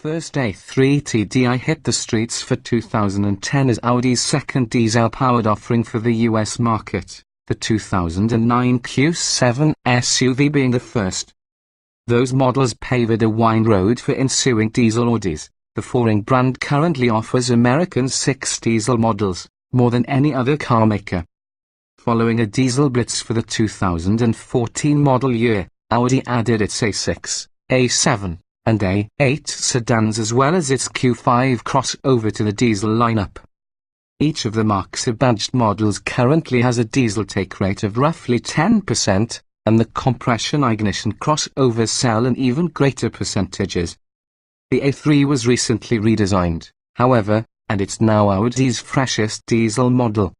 first A3 TDI hit the streets for 2010 as Audi's second diesel-powered offering for the US market, the 2009 Q7 SUV being the first. Those models paved a wide road for ensuing diesel Audis. The foreign brand currently offers Americans 6 diesel models, more than any other car maker. Following a diesel blitz for the 2014 model year, Audi added its A6, A7, and A8 sedans as well as its Q5 crossover to the diesel lineup. Each of the marque's badged models currently has a diesel take rate of roughly 10%, and the compression-ignition crossovers sell in even greater percentages. The A3 was recently redesigned, however, and it's now Audi's freshest diesel model.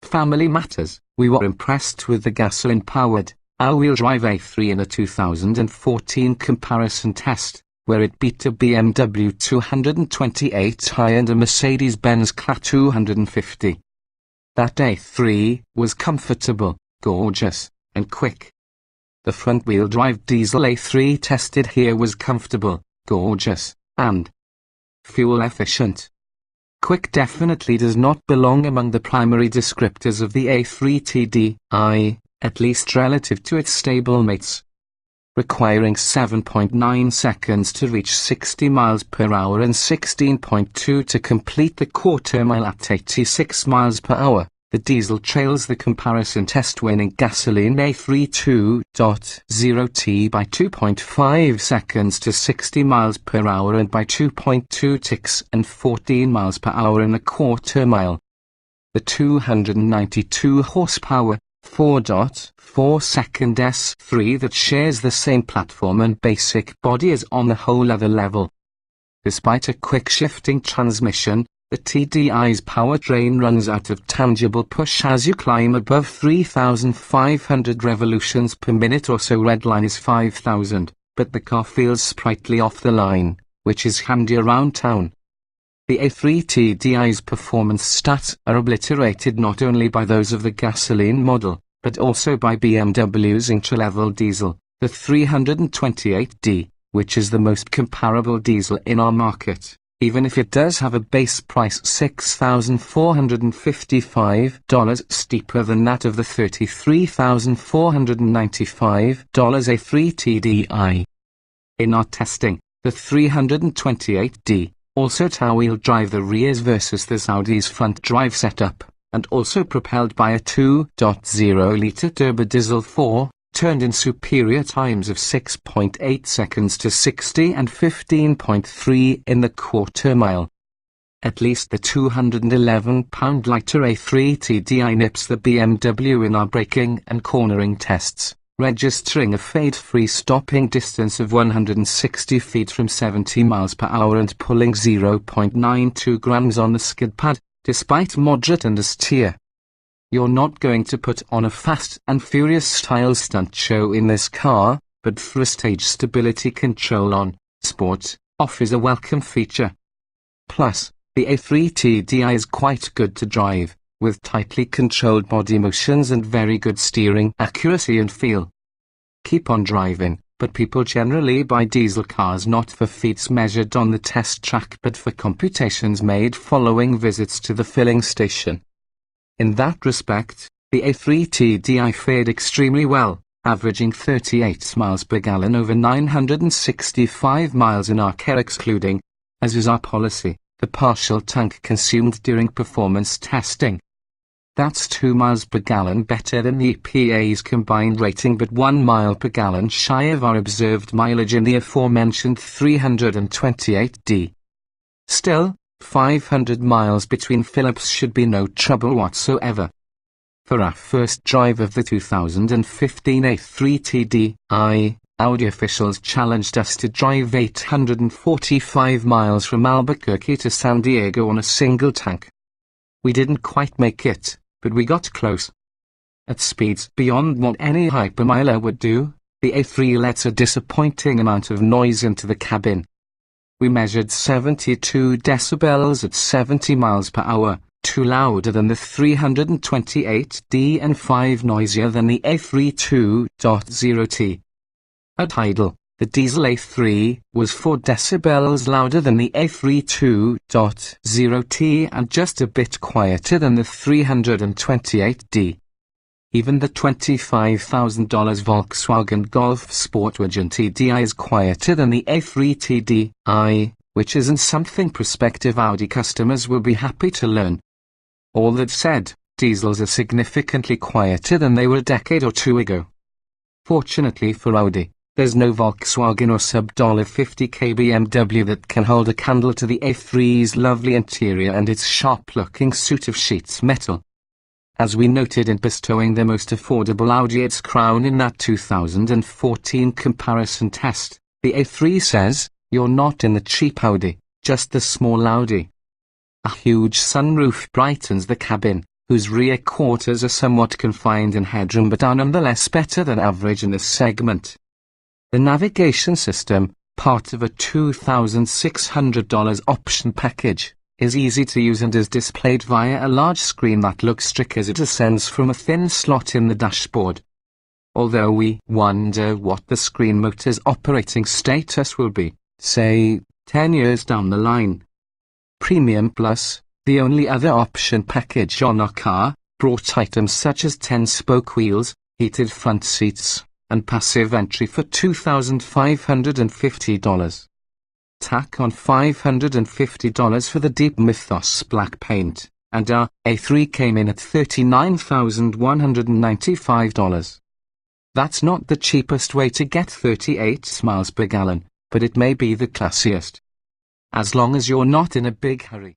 Family matters. We were impressed with the gasoline-powered, all-wheel drive A3 in a 2014 comparison test, where it beat a BMW 228i and a Mercedes-Benz Class 250. That A3 was comfortable, gorgeous, and quick. The front-wheel drive diesel A3 tested here was comfortable, gorgeous, and fuel efficient. Quick definitely does not belong among the primary descriptors of the A3 TDI, at least relative to its stablemates. Requiring 7.9 seconds to reach 60 miles per hour and 16.2 to complete the quarter mile at 86 miles per hour. The diesel trails the comparison test winning gasoline A3 2.0T by 2.5 seconds to 60 miles per hour and by 2.2 ticks and 14 miles per hour in a quarter mile. The 292 horsepower, 4.4-second S3 that shares the same platform and basic body is on the whole other level. Despite a quick shifting transmission, the TDI's powertrain runs out of tangible push as you climb above 3,500 revolutions per minute or so. Redline is 5,000, but the car feels sprightly off the line, which is handy around town. The A3 TDI's performance stats are obliterated not only by those of the gasoline model, but also by BMW's entry-level diesel, the 328D, which is the most comparable diesel in our market. Even if it does have a base price $6,455 steeper than that of the $33,495 A3 TDI. In our testing, the 328D also all-wheel drive the rears versus this Audi's front drive setup, and also propelled by a 2.0-litre turbodiesel 4, turned in superior times of 6.8 seconds to 60 and 15.3 in the quarter mile. At least the 211-pound lighter A3 TDI nips the BMW in our braking and cornering tests, registering a fade-free stopping distance of 160 feet from 70 miles per hour and pulling 0.92 grams on the skid pad, despite moderate understeer. You're not going to put on a Fast and Furious-style stunt show in this car, but three-stage stability control on Sport Off is a welcome feature. Plus, the A3 TDI is quite good to drive, with tightly controlled body motions and very good steering accuracy and feel. Keep on driving, but people generally buy diesel cars not for feats measured on the test track but for computations made following visits to the filling station. In that respect, the A3 TDI fared extremely well, averaging 38 miles per gallon over 965 miles in our care excluding, as is our policy, the partial tank consumed during performance testing. That's 2 miles per gallon better than the EPA's combined rating but 1 mile per gallon shy of our observed mileage in the aforementioned 328D. Still, 500 miles between fill-ups should be no trouble whatsoever. For our first drive of the 2015 A3 TDI, Audi officials challenged us to drive 845 miles from Albuquerque to San Diego on a single tank. We didn't quite make it, but we got close. At speeds beyond what any hypermiler would do, the A3 lets a disappointing amount of noise into the cabin. We measured 72 decibels at 70 miles per hour, 2 louder than the 328D and 5 noisier than the A3 2.0T. At idle, The diesel A3 was 4 decibels louder than the A3 2.0T and just a bit quieter than the 328D. Even the $25,000 Volkswagen Golf Sportwagen TDI is quieter than the A3 TDI, which isn't something prospective Audi customers will be happy to learn. All that said, diesels are significantly quieter than they were a decade or two ago. Fortunately for Audi, there's no Volkswagen or sub-$50K BMW that can hold a candle to the A3's lovely interior and its sharp-looking suit of sheets metal. As we noted in bestowing the most affordable Audi its crown in that 2014 comparison test, the A3 says, "You're not in the cheap Audi, just the small Audi." A huge sunroof brightens the cabin, whose rear quarters are somewhat confined in headroom but are nonetheless better than average in this segment. The navigation system, part of a $2,600 option package, is easy to use and is displayed via a large screen that looks trick as it ascends from a thin slot in the dashboard. Although we wonder what the screen motor's operating status will be, say, 10 years down the line. Premium Plus, the only other option package on our car, brought items such as 10-spoke wheels, heated front seats, and passive entry for $2,550. Tack on $550 for the deep mythos black paint, and our A3 came in at $39,195. That's not the cheapest way to get 38 miles per gallon, but it may be the classiest. As long as you're not in a big hurry.